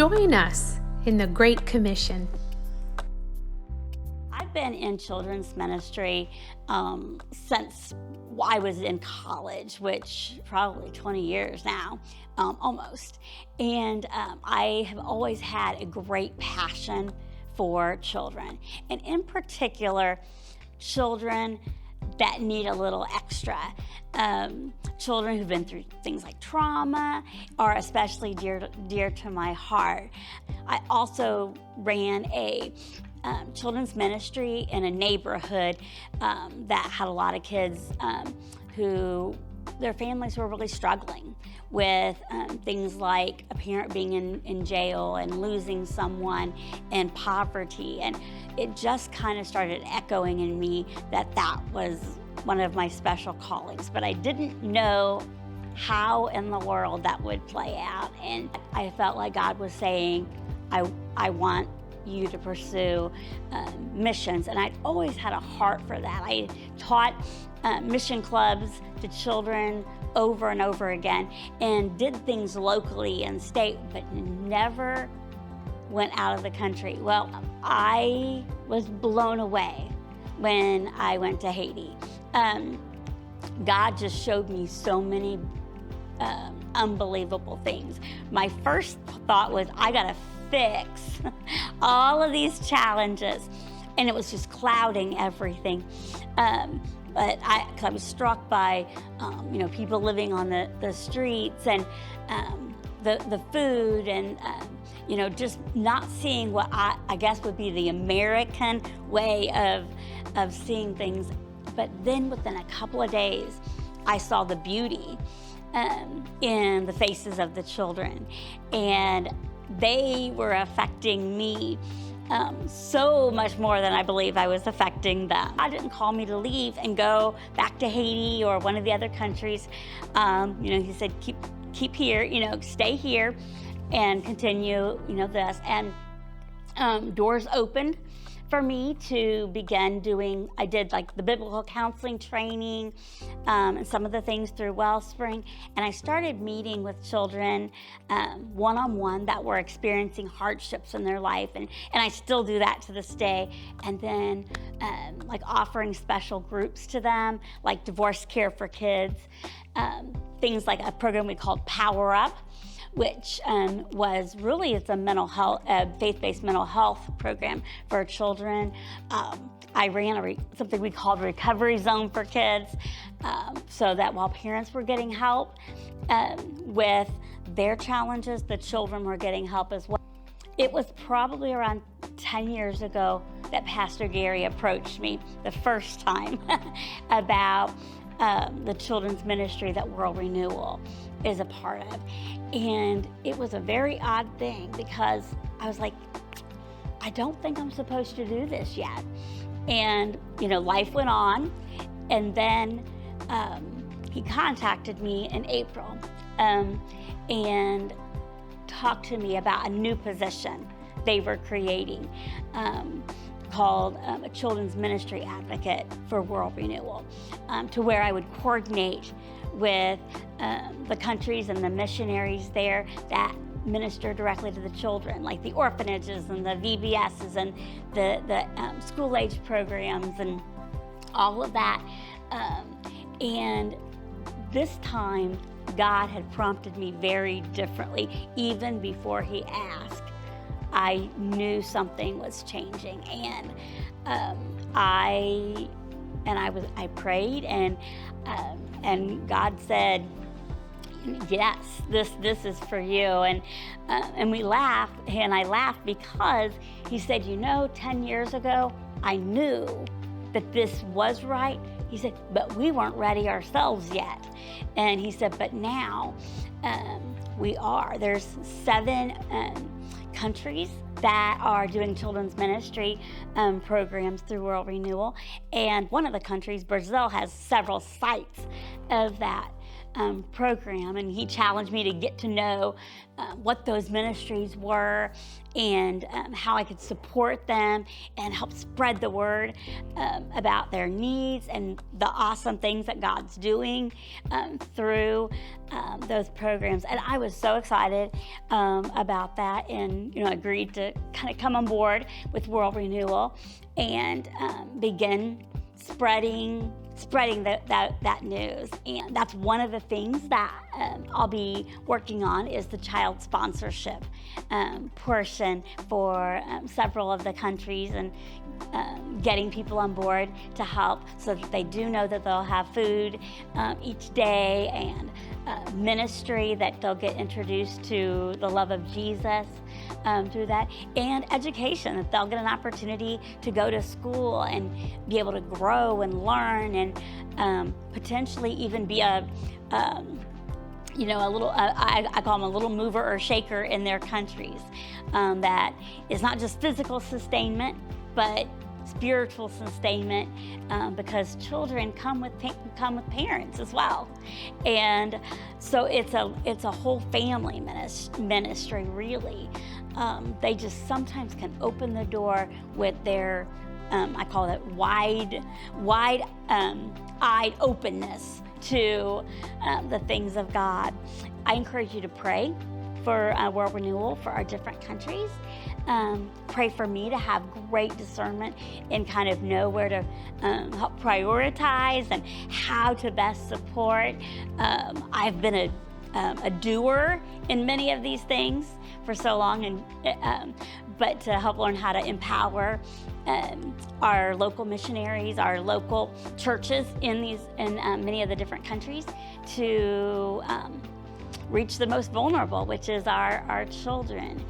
Join us in the Great Commission. I've been in children's ministry since I was in college, which probably 20 years now, almost. And I have always had a great passion for children, and in particular, children that need a little extra. Children who've been through things like trauma are especially dear to my heart. I also ran a children's ministry in a neighborhood that had a lot of kids who their families were really struggling with things like a parent being in jail and losing someone and poverty. And it just kind of started echoing in me that that was one of my special callings. But I didn't know how in the world that would play out. And I felt like God was saying, I want you to pursue missions. And I'd always had a heart for that. I taught mission clubs to children over and over again and did things locally and state, but never went out of the country. Well, I was blown away when I went to Haiti. God just showed me so many unbelievable things. My first thought was, I gotta fix all of these challenges, and it was just clouding everything. But I was struck by, people living on the streets and the food and, just not seeing what I guess would be the American way of seeing things. But then within a couple of days, I saw the beauty in the faces of the children, and they were affecting me so much more than I believe I was affecting them. God didn't call me to leave and go back to Haiti or one of the other countries. He said, keep here, stay here and continue, this. And doors opened for me to begin doing, I did like the biblical counseling training and some of the things through Wellspring. And I started meeting with children one-on-one that were experiencing hardships in their life. And I still do that to this day. And then like offering special groups to them, like divorce care for kids, things like a program we called Power Up, which was really, it's a mental health, faith-based mental health program for children. I ran something we called Recovery Zone for kids, so that while parents were getting help with their challenges, the children were getting help as well. It was probably around 10 years ago that Pastor Gary approached me the first time about the children's ministry that World Renewal is a part of. And it was a very odd thing because I was like, I don't think I'm supposed to do this yet. And, life went on. And then he contacted me in April and talked to me about a new position they were creating called a children's ministry advocate for World Renewal, to where I would coordinate with the countries and the missionaries there that minister directly to the children, like the orphanages and the VBSs and the school-age programs and all of that. And this time, God had prompted me very differently. Even before he asked, I knew something was changing, and I prayed, and God said, yes, this is for you. And we laughed, and I laughed because he said, 10 years ago, I knew that this was right. He said, but we weren't ready ourselves yet. And he said, but now we are. There's 7 countries that are doing children's ministry programs through World Renewal. And one of the countries, Brazil, has several sites of that. program, and he challenged me to get to know what those ministries were and how I could support them and help spread the word about their needs and the awesome things that God's doing through those programs. And I was so excited about that, and agreed to kind of come on board with World Renewal and begin spreading that news. And that's one of the things that I'll be working on, is the child sponsorship portion for several of the countries, and getting people on board to help so that they do know that they'll have food each day, and ministry that they'll get introduced to the love of Jesus through that, and education, that they'll get an opportunity to go to school and be able to grow and learn, and potentially even be a little, I call them a little mover or shaker in their countries, that is not just physical sustainment, but spiritual sustainment, because children come with parents as well, and so it's a whole family ministry, really. They just sometimes can open the door with their I call it wide-eyed openness to the things of God. I encourage you to pray for World Renewal for our different countries. Pray for me to have great discernment and kind of know where to help prioritize and how to best support. I've been a doer in many of these things for so long, and but to help learn how to empower our local missionaries, our local churches in many of the different countries to reach the most vulnerable, which is our children.